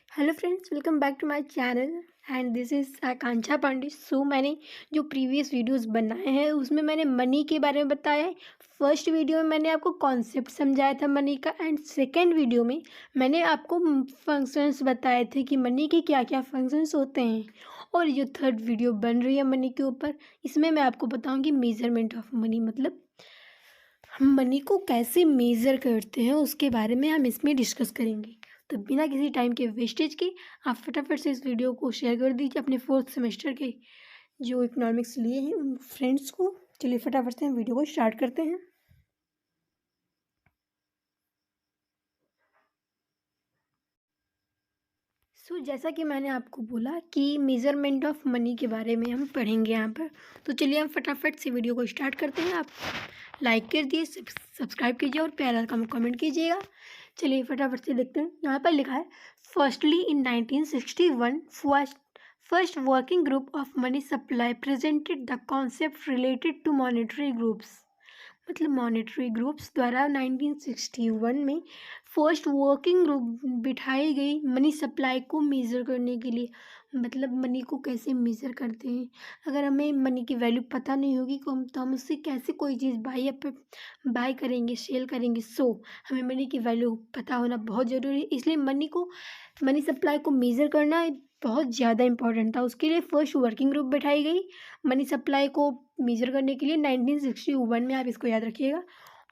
Hello friends, welcome back to my channel and this is Akanksha Pandey. So मैंने जो previous videos बनाए हैं उसमें मैंने मनी के बारे में बताया है। फर्स्ट वीडियो में मैंने आपको कॉन्सेप्ट समझाया था मनी का, एंड सेकंड वीडियो में मैंने आपको फंक्शंस बताए थे कि मनी के क्या क्या फंक्शंस होते हैं। और जो थर्ड वीडियो बन रही है मनी के ऊपर, इसमें मैं आपको बताऊँगी मेजरमेंट ऑफ मनी, मतलब हम मनी को कैसे मेज़र करते हैं उसके बारे में हम इसमें डिस्कस करेंगे। तो बिना किसी टाइम के वेस्टेज के आप फटाफट से इस वीडियो को शेयर कर दीजिए अपने फोर्थ सेमेस्टर के जो इकोनॉमिक्स लिए हैं उन फ्रेंड्स को। चलिए फटाफट से हम वीडियो को स्टार्ट करते हैं। जैसा कि मैंने आपको बोला कि मेज़रमेंट ऑफ मनी के बारे में हम पढ़ेंगे यहाँ पर। तो चलिए हम फटाफट से वीडियो को स्टार्ट करते हैं। आप लाइक कर दिए, सब्सक्राइब कीजिए और प्यारा कमेंट कीजिएगा। चलिए फटाफट से देखते हैं। यहाँ पर लिखा है, firstly in 1961 first working group of money supply presented the concept related to monetary groups. मतलब मॉनेटरी ग्रुप्स द्वारा 1961 में फर्स्ट वर्किंग ग्रुप बिठाई गई मनी सप्लाई को मेज़र करने के लिए। मतलब मनी को कैसे मेज़र करते हैं, अगर हमें मनी की वैल्यू पता नहीं होगी तो हम उससे कैसे कोई चीज़ बाय करेंगे, सेल करेंगे। हमें मनी की वैल्यू पता होना बहुत ज़रूरी है। इसलिए मनी सप्लाई को मेज़र करना बहुत ज़्यादा इम्पोर्टेंट था। उसके लिए फर्स्ट वर्किंग ग्रुप बैठाई गई मनी सप्लाई को मेज़र करने के लिए 1961 में, आप इसको याद रखिएगा।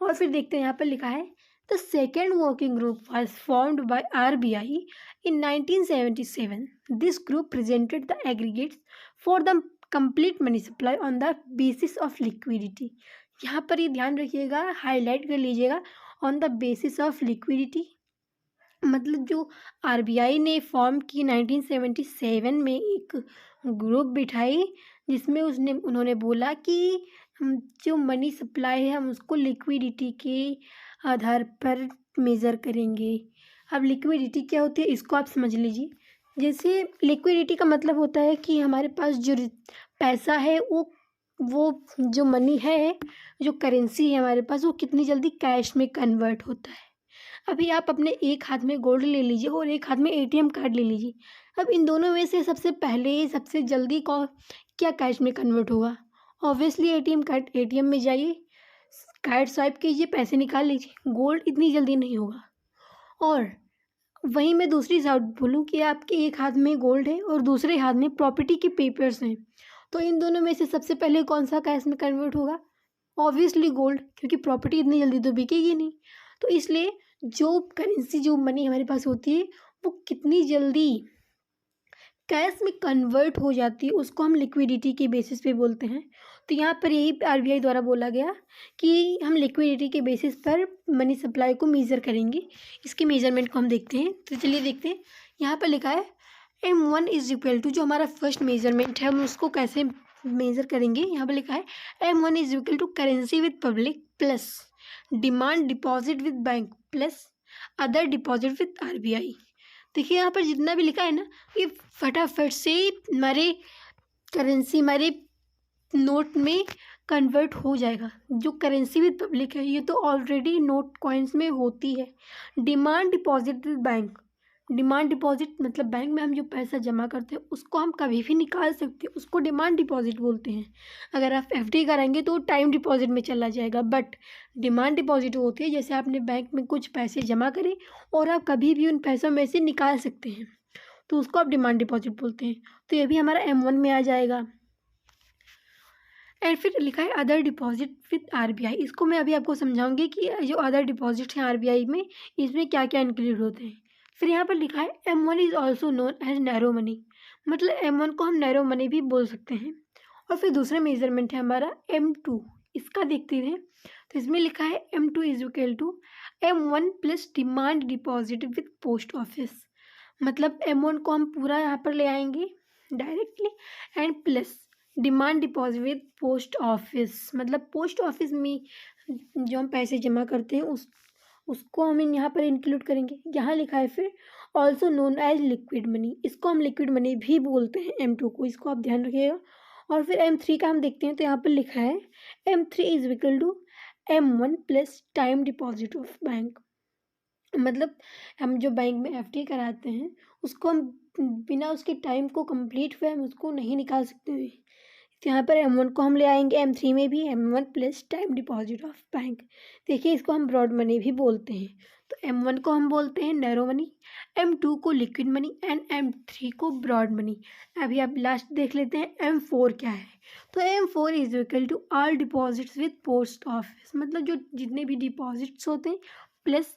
और फिर देखते हैं यहाँ पर लिखा है, the second working group was formed by RBI in 1977। This group presented the aggregates for the complete money supply on the basis of liquidity. यहाँ पर ये ध्यान रखिएगा, हाईलाइट कर लीजिएगा, on the basis of liquidity. मतलब जो आरबीआई ने फॉर्म की 1977 में एक ग्रुप बिठाई जिसमें उन्होंने बोला कि हम जो मनी सप्लाई है हम उसको लिक्विडिटी के आधार पर मेज़र करेंगे। अब लिक्विडिटी क्या होती है इसको आप समझ लीजिए। जैसे लिक्विडिटी का मतलब होता है कि हमारे पास जो पैसा है वो जो मनी है, जो करेंसी है हमारे पास, वो कितनी जल्दी कैश में कन्वर्ट होता है। अभी आप अपने एक हाथ में गोल्ड ले लीजिए और एक हाथ में एटीएम कार्ड ले लीजिए। अब इन दोनों में से सबसे पहले सबसे जल्दी क्या कैश में कन्वर्ट होगा? ऑब्वियसली एटीएम में जाइए, कार्ड स्वाइप कीजिए, पैसे निकाल लीजिए। गोल्ड इतनी जल्दी नहीं होगा। और वहीं मैं दूसरी साइड बोलूँ कि आपके एक हाथ में गोल्ड है और दूसरे हाथ में प्रॉपर्टी के पेपर्स हैं, तो इन दोनों में से सबसे पहले कौन सा कैश में कन्वर्ट होगा? ऑब्वियसली गोल्ड, क्योंकि प्रॉपर्टी इतनी जल्दी तो बिकेगी नहीं। तो इसलिए जो करेंसी, जो मनी हमारे पास होती है, वो कितनी जल्दी कैश में कन्वर्ट हो जाती है उसको हम लिक्विडिटी के बेसिस पे बोलते हैं। तो यहाँ पर यही आरबीआई द्वारा बोला गया कि हम लिक्विडिटी के बेसिस पर मनी सप्लाई को मेज़र करेंगे। इसके मेजरमेंट को हम देखते हैं। तो चलिए देखते हैं। यहाँ पर लिखा है, M1 इज इक्वल टू, जो हमारा फर्स्ट मेजरमेंट है हम उसको कैसे मेज़र करेंगे। यहाँ पर लिखा है, M1 is equal to currency with public plus demand deposit with bank plus other deposit with RBI. देखिए यहाँ पर जितना भी लिखा है ना, ये फटाफट से हमारे करेंसी, हमारे नोट में कन्वर्ट हो जाएगा। जो करेंसी विद पब्लिक है ये तो ऑलरेडी नोट कॉइन्स में होती है। Demand deposit with bank, demand deposit मतलब बैंक में हम जो पैसा जमा करते हैं उसको हम कभी भी निकाल सकते हैं, उसको डिमांड डिपॉजिट बोलते हैं। अगर आप एफडी कराएंगे तो टाइम डिपॉजिट में चला जाएगा, बट डिमांड डिपॉजिट होती है जैसे आपने बैंक में कुछ पैसे जमा करे और आप कभी भी उन पैसों में से निकाल सकते हैं, तो उसको आप डिमांड डिपॉजिट बोलते हैं। तो ये भी हमारा M1 में आ जाएगा। एंड फिर लिखा है अदर डिपॉजिट विद आरबीआई। इसको मैं अभी आपको समझाऊंगी कि जो अदर डिपॉजिट हैं आरबीआई में, इसमें क्या क्या इंक्लूड होते हैं। फिर यहाँ पर लिखा है, M1 is also known as narrow money. मतलब M1 को हम नैरो मनी भी बोल सकते हैं। और फिर दूसरा मेजरमेंट है हमारा M2। इसका देखते हैं। तो इसमें लिखा है M2 is equal to M1 plus demand deposit with post office. मतलब M1 को हम पूरा यहाँ पर ले आएंगे directly, and plus demand deposit with post office. मतलब पोस्ट ऑफिस में जो हम पैसे जमा करते हैं उसको हम यहाँ पर इंक्लूड करेंगे। यहाँ लिखा है फिर also known as liquid money. इसको हम लिक्विड मनी भी बोलते हैं M2 को, इसको आप ध्यान रखिएगा। और फिर M3 का हम देखते हैं। तो यहाँ पर लिखा है, M3 is equal to M1 plus time deposit of bank. मतलब हम जो बैंक में एफडी कराते हैं उसको हम बिना उसके टाइम को कंप्लीट हुए हम उसको नहीं निकाल सकते हैं। तो यहाँ पर M1 को हम ले आएंगे, M3 में भी M1 plus time deposit of bank. देखिए इसको हम ब्रॉड मनी भी बोलते हैं। तो M1 को हम बोलते हैं नैरो मनी, M2 को लिक्विड मनी एंड M3 को ब्रॉड मनी। अभी आप लास्ट देख लेते हैं M4 क्या है। तो M4 is equal to all deposits with post office, मतलब जो जितने भी डिपॉजिट्स होते हैं प्लस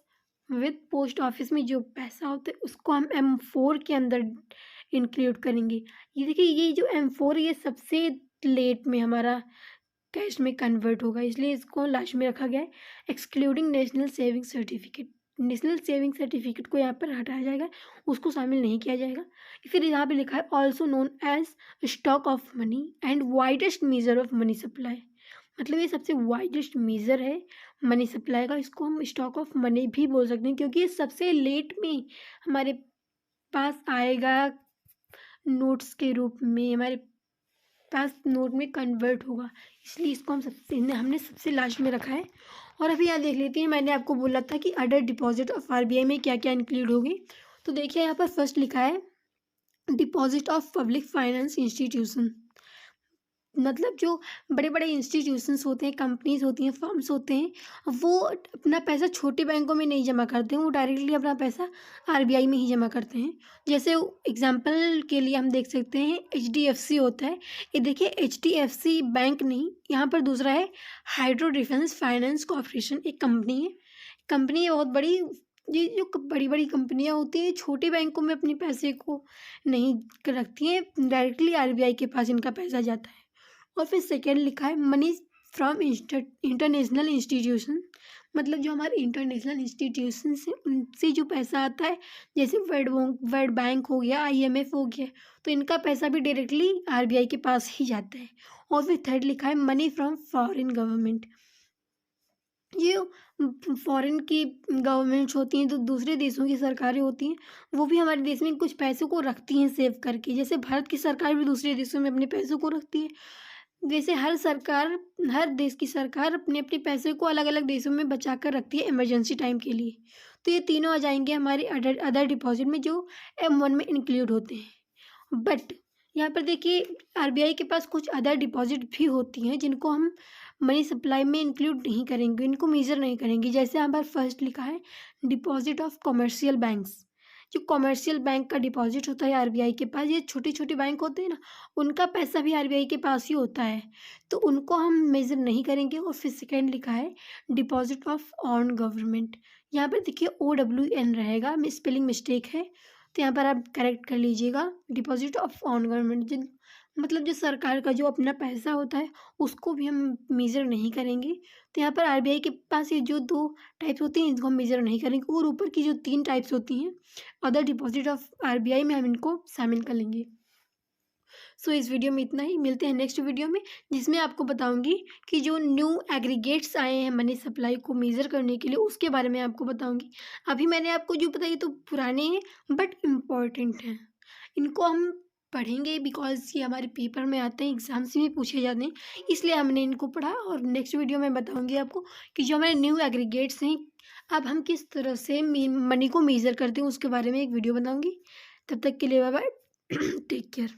विद पोस्ट ऑफिस में जो पैसा होता है उसको हम M4 के अंदर इंक्लूड करेंगे। ये देखिए ये जो M4 ये सबसे लेट में हमारा कैश में कन्वर्ट होगा, इसलिए इसको लास्ट में रखा गया है। Excluding national saving certificate, national saving certificate को यहाँ पर हटाया जाएगा, उसको शामिल नहीं किया जाएगा। फिर यहाँ पे लिखा है also known as stock of money and widest measure of money supply, मतलब ये सबसे वाइडेस्ट मेजर है मनी सप्लाई का। इसको हम स्टॉक ऑफ मनी भी बोल सकते हैं क्योंकि ये सबसे लेट में हमारे पास आएगा, नोट्स के रूप में हमारे पास नोट में कन्वर्ट होगा, इसलिए इसको हमने सबसे लास्ट में रखा है। और अभी यहाँ देख लेते हैं, मैंने आपको बोला था कि अदर डिपॉजिट ऑफ आरबीआई में क्या क्या इंक्लूड होगी। तो देखिए यहाँ पर फर्स्ट लिखा है deposit of public finance institution, मतलब जो बड़े बड़े इंस्टीट्यूशंस होते हैं, कंपनीज होती हैं, फर्म्स होते हैं, वो अपना पैसा छोटे बैंकों में नहीं जमा करते हैं, वो डायरेक्टली अपना पैसा आरबीआई में ही जमा करते हैं। जैसे एग्जांपल के लिए हम देख सकते हैं एचडीएफसी होता है, ये देखिए एचडीएफसी बैंक नहीं, यहाँ पर दूसरा है हाइड्रो डिफेंस फाइनेंस कॉर्पोरेशन, एक कंपनी है। कंपनी है बहुत बड़ी, ये जो बड़ी बड़ी कंपनियां होती हैं छोटे बैंकों में अपने पैसे को नहीं रखती हैं, डायरेक्टली आरबीआई के पास इनका पैसा जाता है। और फिर सेकेंड लिखा है मनी फ्रॉम इंटरनेशनल इंस्टीट्यूशन, मतलब जो हमारे इंटरनेशनल इंस्टीट्यूशन से उनसे जो पैसा आता है, जैसे वर्ल्ड बैंक हो गया, आईएमएफ हो गया, तो इनका पैसा भी डायरेक्टली आरबीआई के पास ही जाता है। और फिर थर्ड लिखा है मनी फ्रॉम फॉरेन गवर्नमेंट, ये फॉरेन की गवर्नमेंट्स होती हैं, तो दूसरे देशों की सरकारें होती हैं, वो भी हमारे देश में कुछ पैसों को रखती हैं सेव करके, जैसे भारत की सरकार भी दूसरे देशों में अपने पैसों को रखती है, वैसे हर देश की सरकार अपने अपने पैसे को अलग अलग देशों में बचा कर रखती है इमरजेंसी टाइम के लिए। तो ये तीनों आ जाएंगे हमारे अदर डिपॉजिट में जो M1 में इंक्लूड होते हैं। बट यहाँ पर देखिए आरबीआई के पास कुछ अदर डिपॉजिट भी होती हैं जिनको हम मनी सप्लाई में इंक्लूड नहीं करेंगे, इनको मेजर नहीं करेंगे। जैसे यहाँ पर फर्स्ट लिखा है डिपॉजिट ऑफ कमर्शियल बैंक्स, जो कमर्शियल बैंक का डिपॉजिट होता है आरबीआई के पास, ये छोटे छोटे बैंक होते हैं ना, उनका पैसा भी आरबीआई के पास ही होता है, तो उनको हम मेजर नहीं करेंगे। और फिर सेकेंड लिखा है डिपॉजिट ऑफ ऑन गवर्नमेंट, यहाँ पर देखिए OWN रहेगा, स्पेलिंग मिस्टेक है, तो यहाँ पर आप करेक्ट कर लीजिएगा। डिपॉजिट ऑफ ऑन गवर्नमेंट जिन मतलब जो सरकार का जो अपना पैसा होता है उसको भी हम मेजर नहीं करेंगे। तो यहाँ पर आरबीआई के पास ये जो दो टाइप्स होती हैं इनको हम मेजर नहीं करेंगे, और ऊपर की जो 3 टाइप्स होती हैं अदर डिपॉजिट ऑफ आरबीआई में हम इनको शामिल कर लेंगे। सो इस वीडियो में इतना ही, मिलते हैं नेक्स्ट वीडियो में जिसमें आपको बताऊंगी कि जो न्यू एग्रीगेट्स आए हैं मनी सप्लाई को मेज़र करने के लिए उसके बारे में आपको बताऊंगी। अभी मैंने आपको जो बताई तो पुराने हैं बट इम्पॉर्टेंट हैं, इनको हम पढ़ेंगे बिकॉज ये हमारे पेपर में आते हैं, एग्जाम्स में पूछे जाते हैं, इसलिए हमने इनको पढ़ा। और नेक्स्ट वीडियो में बताऊंगी आपको कि जो हमारे न्यू एग्रीगेट्स हैं अब हम किस तरह से मनी को मेज़र करते हैं उसके बारे में एक वीडियो बनाऊंगी। तब तक के लिए बाय बाय, टेक केयर।